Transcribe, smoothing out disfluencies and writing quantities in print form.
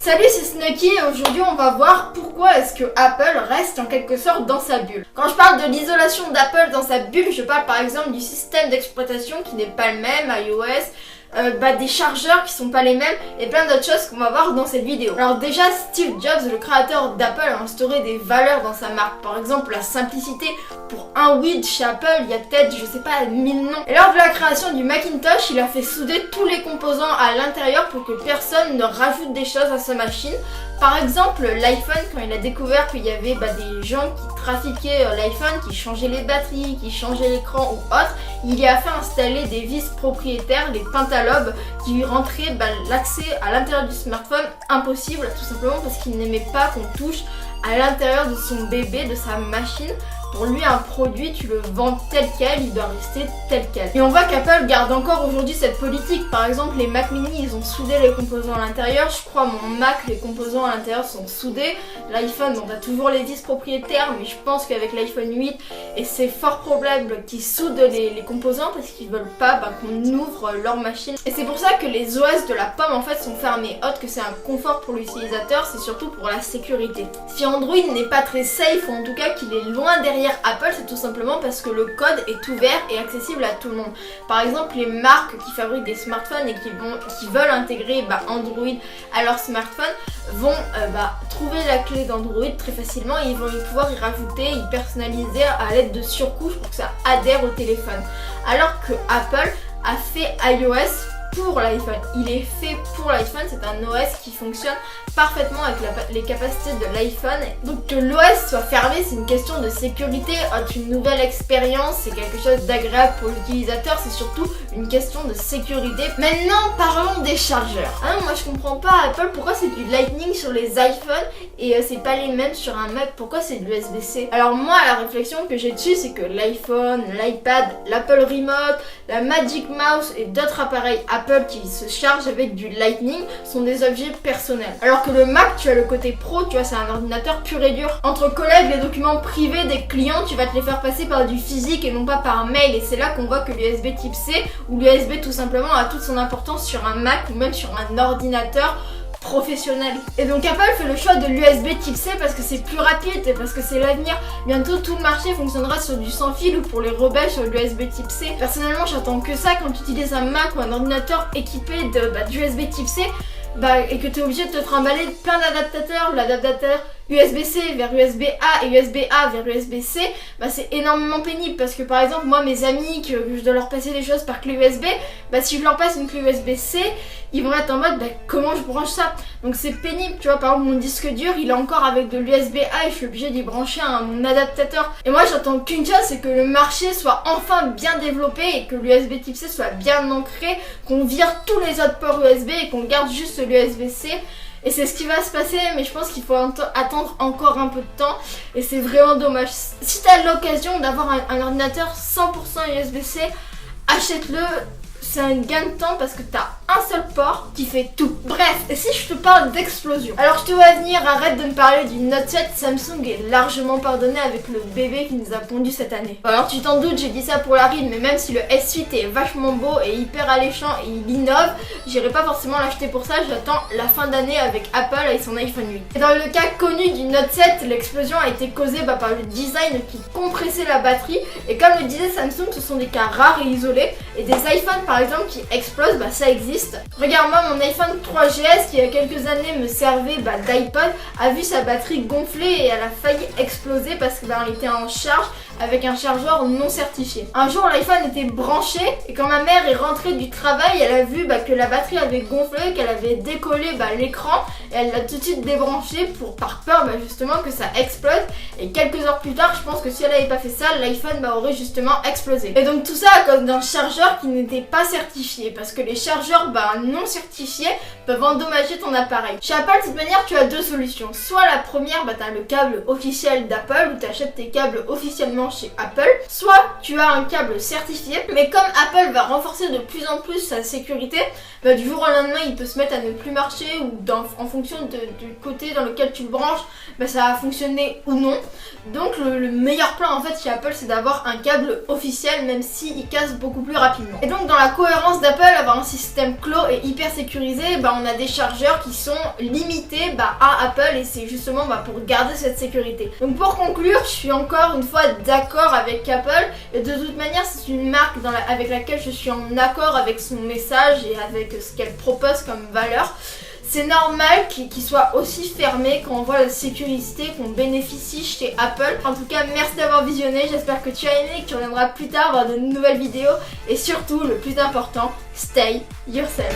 Salut, c'est Snucky et aujourd'hui on va voir pourquoi est-ce que Apple reste en quelque sorte dans sa bulle. Quand je parle de l'isolation d'Apple dans sa bulle, je parle par exemple du système d'exploitation qui n'est pas le même, iOS, des chargeurs qui sont pas les mêmes et plein d'autres choses qu'on va voir dans cette vidéo. Alors déjà, Steve Jobs, le créateur d'Apple, a instauré des valeurs dans sa marque. Par exemple, la simplicité. Pour un oui chez Apple, il y a peut-être, je sais pas, 1000 noms. Et lors de la création du Macintosh, il a fait souder tous les composants à l'intérieur pour que personne ne rajoute des choses à sa machine. Par exemple, l'iPhone, quand il a découvert qu'il y avait des gens qui trafiquaient l'iPhone, qui changeaient les batteries, qui changeaient l'écran ou autre, il y a fait installer des vis propriétaires, les pentalobes, qui lui rentraient l'accès à l'intérieur du smartphone impossible, tout simplement parce qu'il n'aimait pas qu'on touche à l'intérieur de son bébé, de sa machine. Pour lui, un produit, tu le vends tel quel, il doit rester tel quel. Et on voit qu'Apple garde encore aujourd'hui cette politique. Par exemple, les Mac mini, ils ont soudé les composants à l'intérieur. Je crois mon Mac, les composants à l'intérieur sont soudés. L'iPhone, on a toujours les vis propriétaires, mais je pense qu'avec l'iPhone 8, et c'est fort probable qu'ils soudent les composants parce qu'ils veulent pas qu'on ouvre leur machine. Et c'est pour ça que les OS de la pomme en fait sont fermés. Autre que c'est un confort pour l'utilisateur, c'est surtout pour la sécurité. Si Android n'est pas très safe, ou en tout cas qu'il est loin derrière Apple, c'est tout simplement parce que le code est ouvert et accessible à tout le monde. Par exemple, les marques qui fabriquent des smartphones et qui veulent intégrer Android à leur smartphone vont trouver la clé d'Android très facilement et ils vont pouvoir y rajouter, y personnaliser à l'aide de surcouches pour que ça adhère au téléphone. Alors que Apple a fait iOS pour l'iPhone. Il est fait pour l'iPhone, c'est un OS qui fonctionne parfaitement avec les capacités de l'iPhone. Donc que l'OS soit fermé, c'est une question de sécurité, une nouvelle expérience, c'est quelque chose d'agréable pour l'utilisateur, c'est surtout une question de sécurité. Maintenant, parlons des chargeurs. Moi je comprends pas Apple, pourquoi c'est du Lightning sur les iPhones et c'est pas les mêmes sur un Mac, pourquoi c'est de l'USB-C? Alors moi, la réflexion que j'ai dessus, c'est que l'iPhone, l'iPad, l'Apple Remote, la Magic Mouse et d'autres appareils Apple qui se chargent avec du Lightning sont des objets personnels. Alors que le Mac, tu as le côté pro, tu vois, c'est un ordinateur pur et dur. Entre collègues, les documents privés des clients, tu vas te les faire passer par du physique et non pas par mail. Et c'est là qu'on voit que l'USB type C ou l'USB tout simplement a toute son importance sur un Mac ou même sur un ordinateur professionnel. Et donc Apple fait le choix de l'USB type C parce que c'est plus rapide et parce que c'est l'avenir. Bientôt tout le marché fonctionnera sur du sans fil ou pour les rebelles sur l'USB type C. Personnellement, j'attends que ça quand tu utilises un Mac ou un ordinateur équipé d'USB type C et que tu es obligé de te trimballer plein d'adaptateurs, l'adaptateur USB-C vers USB-A et USB-A vers USB-C, c'est énormément pénible parce que par exemple moi mes amis que je dois leur passer des choses par clé USB, si je leur passe une clé USB-C, ils vont être en mode comment je branche ça? Donc c'est pénible, tu vois, par exemple mon disque dur il est encore avec de l'USB-A et je suis obligée d'y brancher mon adaptateur. Et moi j'attends qu'une chose, c'est que le marché soit enfin bien développé et que l'USB type C soit bien ancré, qu'on vire tous les autres ports USB et qu'on garde juste l'USB-C. Et c'est ce qui va se passer, mais je pense qu'il faut attendre encore un peu de temps et c'est vraiment dommage. Si tu as l'occasion d'avoir un ordinateur 100% USB-C, achète-le. C'est un gain de temps parce que t'as un seul port qui fait tout. Bref, et si je te parle d'explosion? Alors je te vois venir, arrête de me parler du Note 7, Samsung est largement pardonné avec le bébé qui nous a pondu cette année. Alors tu t'en doutes, j'ai dit ça pour la ride, mais même si le S8 est vachement beau et hyper alléchant et il innove, j'irai pas forcément l'acheter pour ça, j'attends la fin d'année avec Apple et son iPhone 8. Et dans le cas connu du Note 7, l'explosion a été causée par le design qui compressait la batterie et comme le disait Samsung, ce sont des cas rares et isolés et des iPhones par exemple qui explosent, ça existe. Regarde-moi mon iPhone 3GS qui il y a quelques années me servait d'iPod, a vu sa batterie gonfler et elle a failli exploser parce qu'il était en charge avec un chargeur non certifié. Un jour l'iPhone était branché et quand ma mère est rentrée du travail, elle a vu que la batterie avait gonflé, qu'elle avait décollé l'écran et elle l'a tout de suite débranché par peur justement que ça explose. Et quelques heures plus tard, je pense que si elle n'avait pas fait ça, l'iPhone aurait justement explosé. Et donc tout ça à cause d'un chargeur qui n'était pas certifié parce que les chargeurs non certifiés peuvent endommager ton appareil. Chez Apple, de toute manière, tu as deux solutions. Soit la première, tu as le câble officiel d'Apple où tu achètes tes câbles officiellement directement chez Apple, soit tu as un câble certifié, mais comme Apple va renforcer de plus en plus sa sécurité, bah, du jour au lendemain il peut se mettre à ne plus marcher ou en fonction du côté dans lequel tu le branches, bah, ça va fonctionner ou non. Donc le meilleur plan en fait chez Apple, c'est d'avoir un câble officiel, même s'il casse beaucoup plus rapidement. Et donc dans la cohérence d'Apple, avoir un système clos et hyper sécurisé, bah, on a des chargeurs qui sont limités à Apple, et c'est justement pour garder cette sécurité. Donc pour conclure, je suis encore une fois d'accord avec Apple, et de toute manière c'est une marque avec laquelle je suis en accord avec son message et avec ce qu'elle propose comme valeur. C'est normal qu'il soit aussi fermé quand on voit la sécurité qu'on bénéficie chez Apple. En tout cas, merci d'avoir visionné, j'espère que tu as aimé et que tu reviendras plus tard voir de nouvelles vidéos. Et surtout, le plus important, stay yourself.